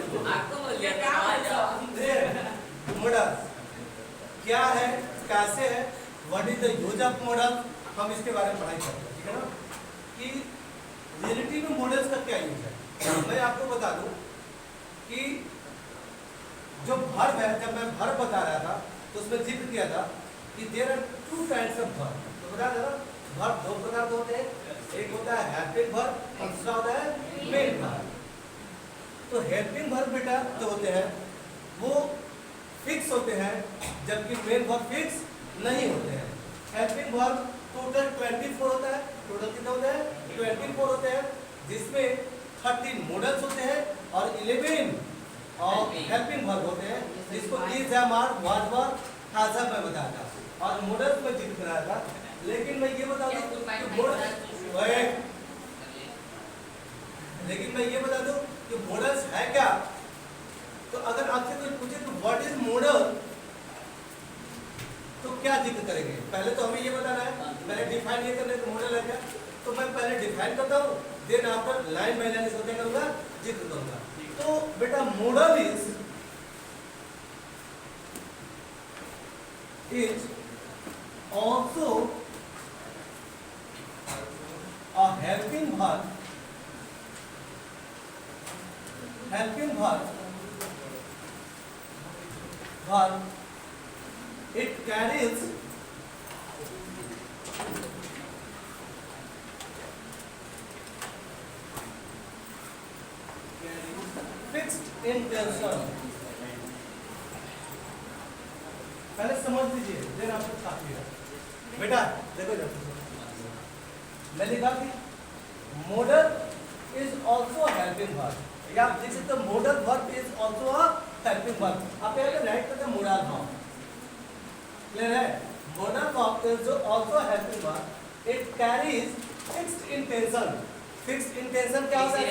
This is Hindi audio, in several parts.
आपको बोल दिया क्या मॉडल क्या है, कैसे है, what is the use of model, हम इसके बारे में पढ़ाई करते हैं, ठीक है ना, कि रियलिटी में मॉडल्स का क्या यूज है। मैं आपको बता दूं कि जो वर्ब है, जब मैं वर्ब बता रहा था तो उसमें जिक्र किया था कि there are two kinds of verb. तो बता दो वर्ब दो प्रकार के होते हैं, एक होता है हेल्पिंग वर्ब, दूसरा होता है मेन वर्ब। तो हेल्पिंग वर्ब बेटा जो होते हैं वो फिक्स होते हैं, जबकि मेन वर्ब फिक्स नहीं होते हैं। हेल्पिंग वर्ब टोटल 24 होता है, टोटल कितने होते हैं 24 होते हैं, जिसमें 13 मॉडल्स होते हैं और 11 और हेल्पिंग वर्ब होते हैं, जिसको is am are was were has मैं बताया था और मॉडल्स में जिक्र कराया था। लेकिन मैं ये बता दूं कि मॉडल्स है क्या। तो अगर आपसे कोई पूछे तो व्हाट इज मॉडल, तो क्या जिक्र करेंगे। पहले तो हमें ये बताना है, पहले डिफाइन ये करना है मॉडल है क्या। तो मैं पहले डिफाइन करता हूँ, then after line by line इसको क्या करूंगा, जिक्र करूंगा। तो बेटा modal is also a helping verb it carries fixed intention। पहले समझ लीजिए, देन आपको काफी है बेटा। देखो जब मैं लिखा कि model is also helping verb, या आप देख सकते हो modal verb is also a helping verb. आप यहाँ पे राइट करते हैं मॉडल वर्ब, क्लियर है। Modal verb is also helping verb, it carries fixed intention. Fixed intention क्या होता है,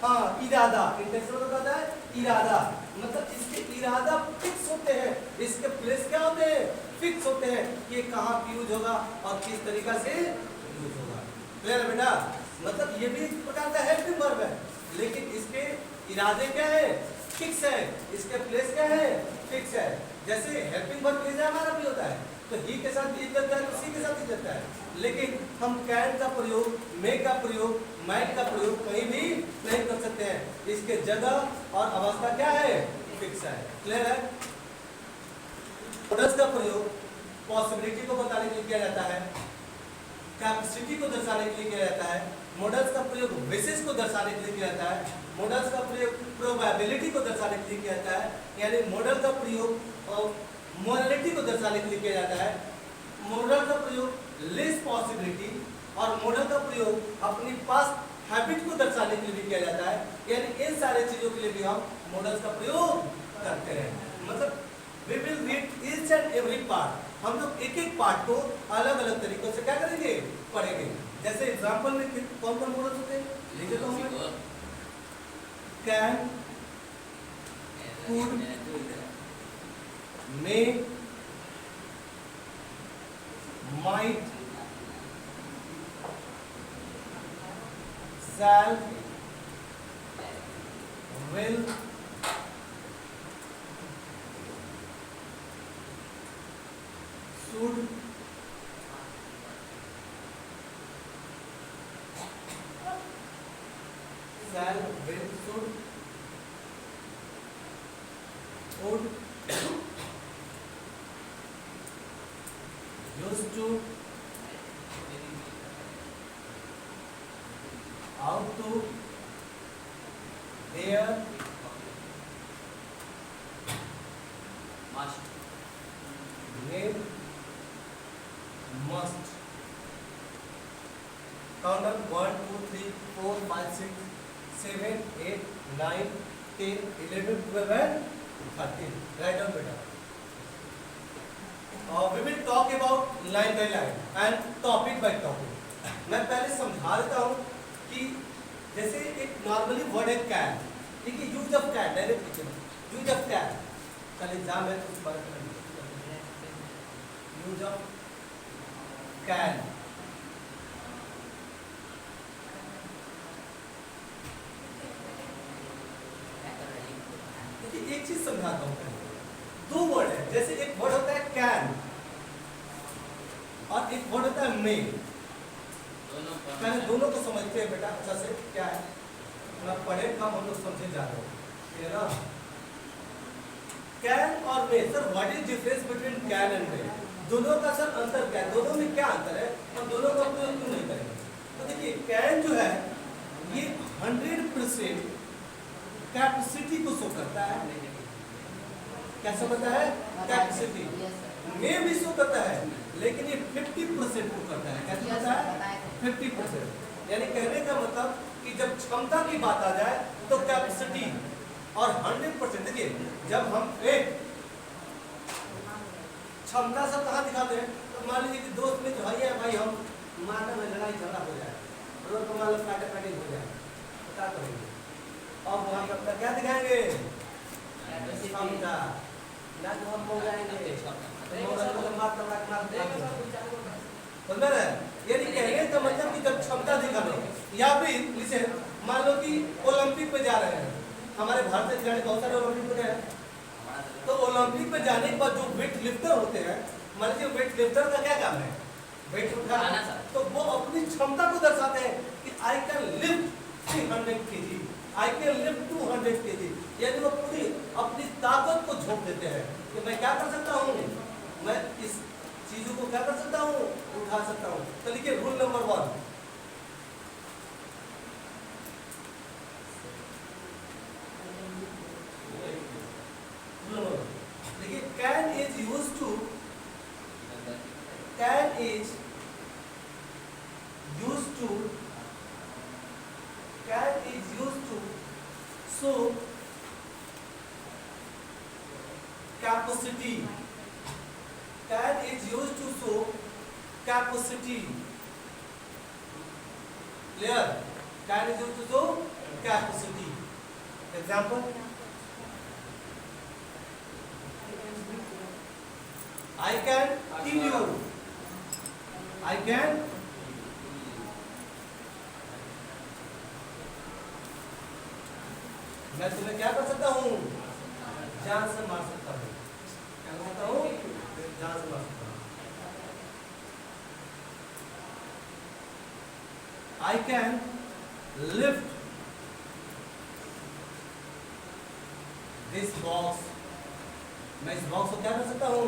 हाँ इरादा, इंटेंशन मतलब होता है इरादा, मतलब इसके इरादा फिक्स होते हैं, इसके प्लेस क्या होते हैं फिक्स होते हैं, ये कहाँ यूज होगा और किस तरीका से यूज होगा। क्लियर है बेटा। मतलब ये भी एक प्रकार का हेल्पिंग वर्ब है, लेकिन इसके इरादे क्या है फिक्स है, इसके प्लेस क्या है फिक्स है। जैसे हेल्पिंग वर्ब इज हमारा भी होता है, तो ही के साथ यूज करता है तो सी के साथ यूज करता है, लेकिन हम कैन का प्रयोग, मे का प्रयोग, मैट का प्रयोग कहीं भी नहीं कर सकते हैं। इसके जगह और अवस्था क्या है फिक्स है। क्लियर है। मॉडल्स का प्रयोग पॉसिबिलिटी को बताने के लिए किया जाता है, कैपेसिटी को दर्शाने के लिए किया जाता है। मॉडल्स का प्रयोग विशेष को दर्शाने के लिए किया जाता है। मॉडल्स का प्रयोग प्रोबेबिलिटी को दर्शाने के लिए किया जाता है, यानी मॉडल का प्रयोग मोरालिटी को दर्शाने के लिए किया जाता है। मॉडल का प्रयोग लेस पॉसिबिलिटी और मॉडल का प्रयोग अपनी पास्ट हैबिट को दर्शाने के लिए भी किया जाता है, यानी इन सारे चीजों के लिए भी हम मॉडल्स का प्रयोग करते हैं। मतलब we will read each and every part, हम लोग एक एक पार्ट को अलग अलग तरीकों से क्या करेंगे पढ़ेंगे। जैसे एग्जांपल में कौन कौन मॉडल्स होते हैं लिखे तो हमें can, could, may, might, shall, will, should, shall, will, should, would, used to, ought to, dare, must, need, must। Count down 1, 2, 3, 4, 5, 6, 7, 8, 9, 10, 11, 12 and 13। Write down beta। We will talk about line by line and topic by topic। मैं पहले समझा देता हूँ कि जैसे एक नॉर्मली वर्ड है कैन, ठीक है, use of can, direct use of can, कल एग्जाम है तो उस बारे में यूज ऑफ कैन। देखिए एक चीज समझाता हूँ पहले। दो वर्ड है, जैसे एक वर्ड होता है कैन और एक वर्ड होता है मे। पहले दोनों को समझते हैं बेटा अच्छा से, क्या है ना पढ़े कम हम लोग समझे जा रहे हैं ना। कैन और may, sir what is difference between can and may? दोनों का सर अंतर क्या है, दोनों में क्या अंतर है और दोनों का प्रयोग क्यों नहीं करेंगे? तो देखिए कैन जो है ये 100% कैपेसिटी को शो करता है। क्या शो करता है? कैपेसिटी। में भी शो करता है लेकिन ये 50% को करता है। क्या करता है? 50%। यानी कहने का मतलब कि जब क्षमता की बात आ जाए तो कैपेसिटी और 100%। देखिए जब हम एक क्षमता सब कहाँ दिखाते हैं, तो मान लीजिए कि दोस्त में जो है भाई हम मारने में लड़ाई झगड़ा हो जाए, रोड पर मान लो फाइटिंग हो जाए, तो क्या करेंगे? और वहाँ पर अपना क्या दिखाएंगे? क्षमता। ना तो हम हो जाएंगे समझ रहे? यानी कहने का मतलब कि जब क्षमता दिखाने, या फिर जैसे मान लो कि ओलंपिक में जा रहे हैं, हमारे भारत से खिलाड़ी बहुत सारे ओलंपिक में गए, तो ओलंपिक में जाने के बाद जो वेट लिफ्टर होते हैं, मान लीजिए वेट लिफ्टर का क्या काम है? वेट उठाना। तो वो अपनी क्षमता को दर्शाते हैं कि I can lift 300 kg, I can lift 200 kg। यानी वो पूरी अपनी ताकत को झोंक देते हैं कि मैं क्या कर सकता हूँ, मैं इस चीजों को क्या कर सकता हूँ, उठा सकता हूँ। तो लिखिए रूल नंबर 1। देखिए can is used to, can is used to, can is used to show capacity, can is used to show capacity, clear? Can is used to show capacity. Example, I can kill you, I can मैं तुम्हें क्या कर सकता हूँ, जान से मार सकता हूँ। क्या कर सकता हूँ? जान से मार सकता हूँ। I can lift this box, मैं इस बॉक्स को क्या कर सकता हूँ,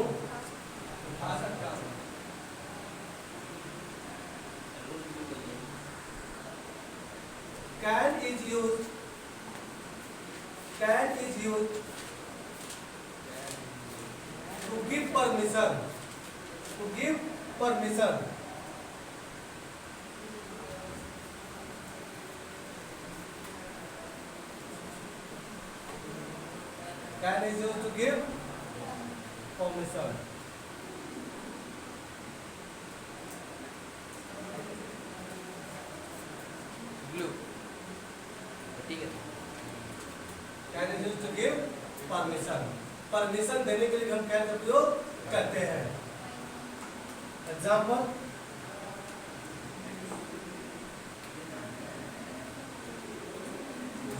उठा सकता हूँ। Can is used, can is used to give permission, to give permission, can is used to give permission. Blue. ठीक है। Can is used to give permission. Permission देने के लिए हम क्या का उपयोग करते हैं? Example,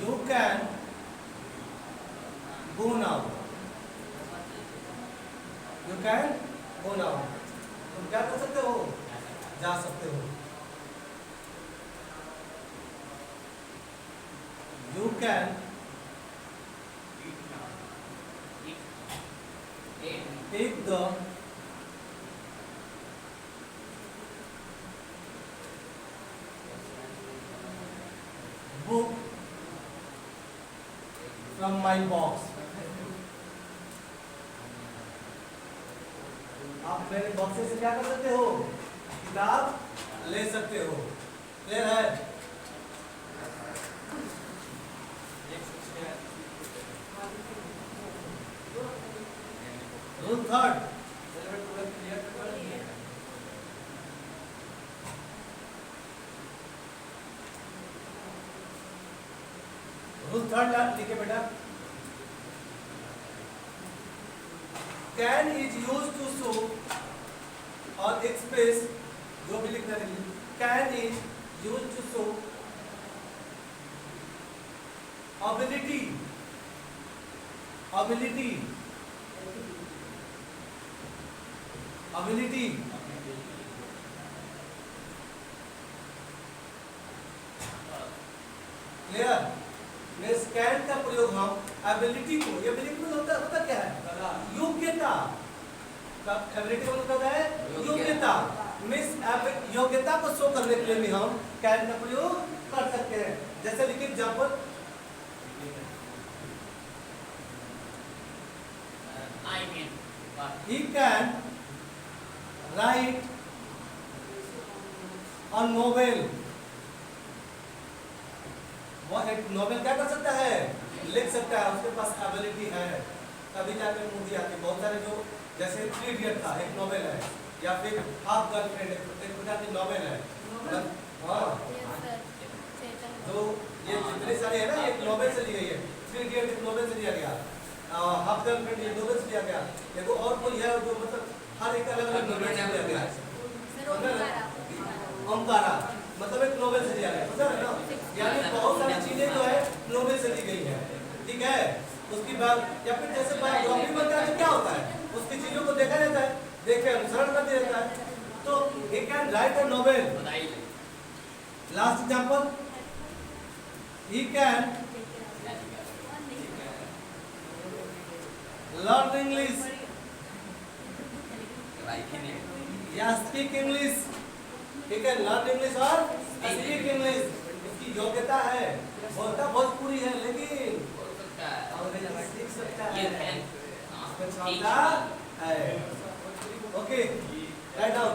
you can go now, you can go now, तुम क्या कर सकते हो, जा सकते हो। You can take the book from my box. आप मेरे बॉक्स से क्या कर सकते हो, किताब ले सकते हो। क्लियर है? रूल थर्ड, रूल थर्ड लिखे बेटा। Can is use to show और एक्सप्रेस, जो भी लिखना है, can is use to show ability ability, ability, clear. Means can का प्रयोग हम एबिलिटी को, एबिलिटी में होता क्या है, योग्यता का, एबिलिटी का मतलब है योग्यता। मीन्स योग्यता को शो करने के लिए भी हम कैन का प्रयोग कर सकते हैं। जैसे लिखिए example, he can write a novel। वो एक नोवेल क्या कर सकता है, लिख सकता है, उसके पास एबिलिटी है। तभी जाकर मूवी आती है। बहुत सारे जो जैसे 3 इडियट था, एक नोवेल है, या फिर हाफ गर्लफ्रेंड एक प्रकार की नोवेल है। हाँ, तो ये जितने सारे है ना, एक नोवेल से ली गई है। 3 इडियट एक नोवेल से लिया गया, हाफ गर्लफ्रेंड ये नोवेल से लिया गया। देखो और कोई है जो मतलब हर एक अलग अलग नोवेल से लिया गया है। ओमकारा मतलब एक नोवेल से लिया गया, समझा ना। यानी बहुत सारी चीजें जो है नोवेल से ली गई है, ठीक है। उसकी बात, या फिर जैसे बायोग्राफी बनता है तो क्या होता है, उसकी चीजों को देखा जाता है, देख के अनुसरण कर दिया जाता है। तो he can write a novel। Last example, he can learn English या speak English। he can learn English और speak English। उसकी योग्यता है, बोलता भोजपुरी है, लेकिन अंग्रेजी सीख सकता है, क्षमता है। Okay, write down.